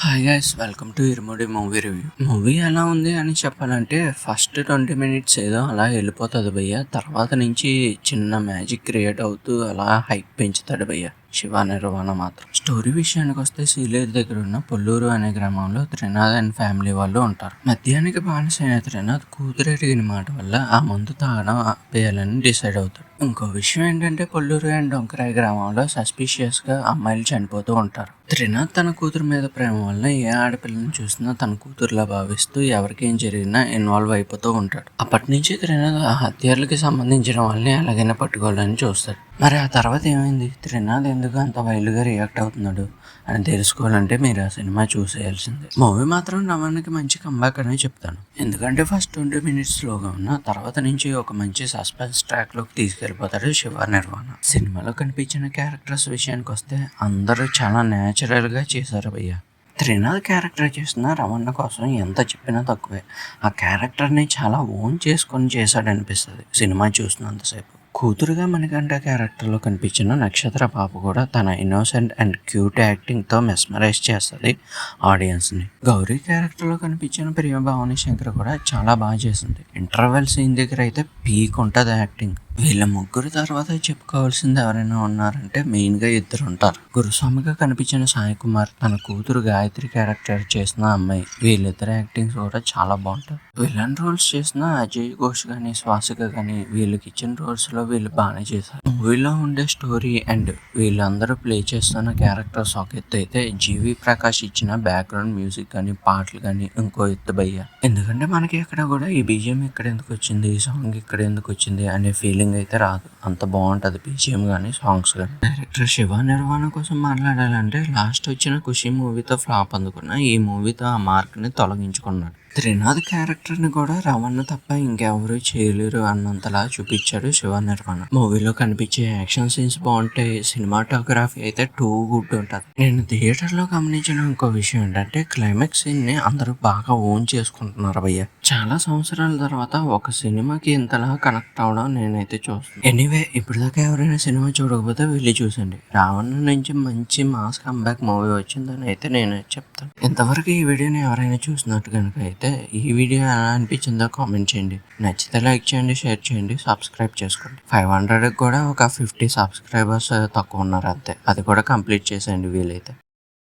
Hi guys, welcome to irumudi movie review. Movie ఎలా ఉంది అని చెప్పాలంటే ఫస్ట్ 20 మినిట్స్ ఏదో అలా వెళ్ళిపోతుంది భయ్య. తర్వాత నుంచి చిన్న మ్యాజిక్ క్రియేట్ అవుతూ అలా హైప్ పెంచుతాడు భయ్య శివ నిర్వాణ మాత్రం. స్టోరీ విషయానికి వస్తే సీలేరు దగ్గర ఉన్న పొల్లూరు అనే గ్రామంలో త్రినాథ్ అండ్ ఫ్యామిలీ వాళ్ళు ఉంటారు. మద్యానికి బానిసైన త్రినాథ్ కూతురు అడిగిన మాట వల్ల ఆ మందు తాగడం ఆపేయాలని డిసైడ్ అవుతాడు. ఇంకో విషయం ఏంటంటే పొల్లూరు అండ్ డొంకరాయి గ్రామంలో సస్పిషియస్ గా అమ్మాయిలు చనిపోతూ ఉంటారు. త్రినాథ్ తన కూతురు మీద ప్రేమ వల్ల ఏ ఆడపిల్లని చూసినా తన కూతురులా భావిస్తూ ఎవరికేం జరిగినా ఇన్వాల్వ్ అయిపోతూ ఉంటాడు. అప్పటి నుంచి త్రినాథ్ ఆ హత్యలకి సంబంధించిన వాళ్ళని ఎలాగైనా పట్టుకోవాలని చూస్తాడు. మరి ఆ తర్వాత ఏమైంది, త్రినాథ్ ఎందుకు అంత వైల్డ్గా రియాక్ట్ అవుతున్నాడు అని తెలుసుకోవాలంటే మీరు ఆ సినిమా చూసేయాల్సిందే. మూవీ మాత్రం రమణకి మంచి కంబ్యాక్ అనే చెప్తాను. ఎందుకంటే ఫస్ట్ 20 మినిట్స్ స్లోగా ఉన్న తర్వాత నుంచి ఒక మంచి సస్పెన్స్ ట్రాక్ లోకి తీసుకెళ్లిపోతాడు శివ నిర్వాణ. సినిమాలో కనిపించిన క్యారెక్టర్స్ విషయానికి వస్తే అందరూ చాలా న్యాచురల్ గా చేశారు భయ్య. త్రినాథ్ క్యారెక్టర్ చేసిన రమణ కోసం ఎంత చెప్పినా తక్కువే. ఆ క్యారెక్టర్ని చాలా ఓన్ చేసుకొని చేశాడనిపిస్తుంది సినిమా చూసినంతసేపు. కూతురుగా మణికంఠ క్యారెక్టర్లో కనిపించిన నక్షత్ర పాప కూడా తన ఇన్నోసెంట్ అండ్ క్యూట్ యాక్టింగ్తో మెస్మరైజ్ చేస్తుంది ఆడియన్స్ని. గౌరీ క్యారెక్టర్లో కనిపించిన ప్రియ భవానీ శంకర్ కూడా చాలా బాగా చేసింది. ఇంటర్వెల్ సీన్ దగ్గర అయితే పీక్ ఉంటుంది యాక్టింగ్. వీళ్ళ ముగ్గురు తర్వాత చెప్పుకోవాల్సింది ఎవరైనా ఉన్నారంటే మెయిన్గా ఇద్దరు ఉంటారు. గురుస్వామిగా కనిపించిన సాయి కుమార్, తన కూతురు గాయత్రి క్యారెక్టర్ చేసిన అమ్మాయి, వీళ్ళిద్దరు యాక్టింగ్స్ కూడా చాలా బాగుంటాయి. విలన్ రోల్స్ చేసిన అజయ్ ఘోష్ కానీ స్వాసిక కానీ వీళ్ళకి ఇచ్చిన రోల్స్లో వీళ్ళు బాగానే చేశారు. మూవీలో ఉండే స్టోరీ అండ్ వీళ్ళందరూ ప్లే చేస్తున్న క్యారెక్టర్స్ ఒక ఎత్తు అయితే, జీవి ప్రకాష్ ఇచ్చిన బ్యాక్గ్రౌండ్ మ్యూజిక్ కానీ పాటలు కానీ ఇంకో ఎత్తు భయ్య. ఎందుకంటే మనకి ఎక్కడ కూడా ఈ బీజిఎం ఇక్కడ ఎందుకు వచ్చింది, ఈ సాంగ్ ఇక్కడ ఎందుకు వచ్చింది అనే ఫీలింగ్ అయితే రాదు. అంత బాగుంటది బీజిఎం కానీ సాంగ్స్ కానీ. డైరెక్టర్ శివ నిర్వాణ కోసం మాట్లాడాలంటే లాస్ట్ వచ్చిన ఖుషి మూవీతో ఫ్లాప్ అందుకున్న ఈ మూవీతో ఆ మార్క్ ని తొలగించుకున్నాడు. త్రినాథ్ క్యారెక్టర్ ని కూడా రమణ తప్ప ఇంకెవరూ చేయలేరు అన్నంతలా చూపించాడు శివ నిర్వాణ. మూవీలో కనిపించే యాక్షన్ సీన్స్ బాగుంటాయి. సినిమాటోగ్రఫీ అయితే టూ గుడ్ ఉంటుంది. నేను థియేటర్ లో గమనించిన ఇంకో విషయం ఏంటంటే క్లైమాక్స్ సీన్ ని అందరూ బాగా ఓన్ చేసుకుంటున్నారు భయ్య. చాలా సంవత్సరాల తర్వాత ఒక సినిమాకి ఇంతలా కనెక్ట్ అవడం నేనైతే చూస్తాను. ఎనీవే, ఇప్పటిదాకా ఎవరైనా సినిమా చూడకపోతే వెళ్ళి చూసండి. రావణ నుంచి మంచి మాస్ కంబ్యాక్ మూవీ వచ్చిందని అయితే నేను చెప్తాను. ఇంతవరకు ఈ వీడియోని ఎవరైనా చూసినట్టు కనుక అయితే ఈ వీడియో ఎలా అనిపించిందో కామెంట్ చేయండి. నచ్చితే లైక్ చేయండి, షేర్ చేయండి, సబ్స్క్రైబ్ చేసుకోండి. 500 కూడా ఒక 50 సబ్స్క్రైబర్స్ తక్కువ ఉన్నారు అంతే. అది కూడా కంప్లీట్ చేసేయండి వీలైతే.